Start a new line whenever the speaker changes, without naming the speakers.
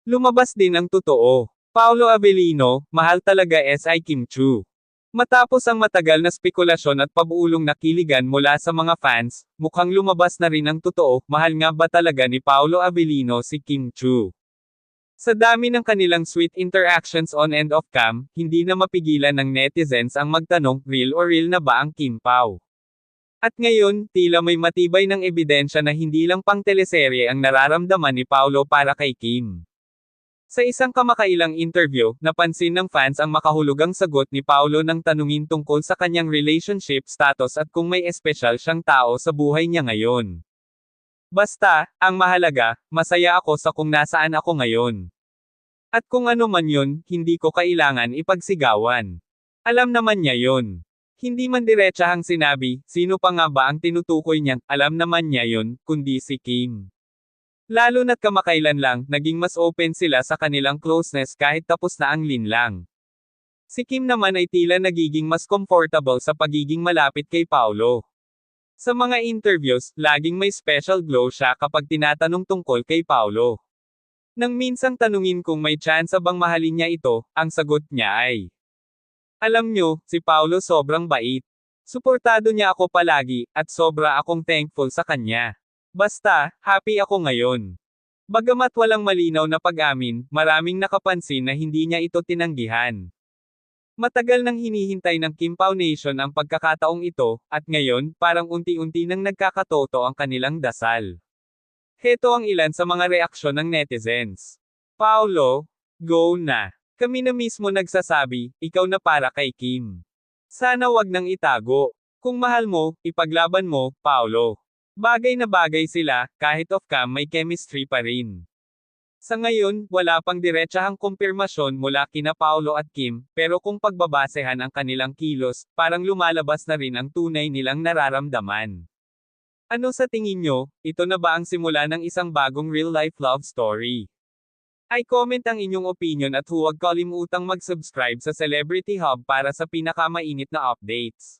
Lumabas din ang totoo. Paolo Avellino, mahal talaga SI Kim Chu. Matapos ang matagal na spekulasyon at pabulong na kiligan mula sa mga fans, mukhang lumabas na rin ang totoo, mahal nga ba talaga ni Paolo Avellino si Kim Chu. Sa dami ng kanilang sweet interactions on and off cam, hindi na mapigilan ng netizens ang magtanong, real or real na ba ang Kim Pao? At ngayon, tila may matibay ng ebidensya na hindi lang pang teleserye ang nararamdaman ni Paolo para kay Kim. Sa isang kamakailang interview, napansin ng fans ang makahulugang sagot ni Paolo nang tanungin tungkol sa kanyang relationship status at kung may espesyal siyang tao sa buhay niya ngayon. Basta, ang mahalaga, masaya ako sa kung nasaan ako ngayon. At kung ano man yun, hindi ko kailangan ipagsigawan. Alam naman niya yun. Hindi man diretsahang sinabi, sino pa nga ba ang tinutukoy niyang, alam naman niya yun, kundi si Kim. Lalo na't kamakailan lang, naging mas open sila sa kanilang closeness kahit tapos na ang linlang. Si Kim naman ay tila nagiging mas comfortable sa pagiging malapit kay Paolo. Sa mga interviews, laging may special glow siya kapag tinatanong tungkol kay Paolo. Nang minsang tanungin kung may tsansa bang mahalin niya ito, ang sagot niya ay, alam nyo, si Paolo sobrang bait. Suportado niya ako palagi, at sobra akong thankful sa kanya. Basta, happy ako ngayon. Bagamat walang malinaw na pag-amin, maraming nakapansin na hindi niya ito tinanggihan. Matagal nang hinihintay ng Kim Pao Nation ang pagkakataong ito, at ngayon, parang unti-unti nang nagkakatoto ang kanilang dasal. Heto ang ilan sa mga reaksyon ng netizens. Paolo, go na. Kami na mismo nagsasabi, ikaw na para kay Kim. Sana wag nang itago. Kung mahal mo, ipaglaban mo, Paolo. Bagay na bagay sila, kahit off-cam may chemistry pa rin. Sa ngayon, wala pang diretsahang kumpirmasyon mula kina Paolo at Kim, pero kung pagbabasehan ang kanilang kilos, parang lumalabas na rin ang tunay nilang nararamdaman. Ano sa tingin nyo, ito na ba ang simula ng isang bagong real-life love story? I-comment ang inyong opinion at huwag kalimutang mag-subscribe sa Celebrity Hub para sa pinakamainit na updates.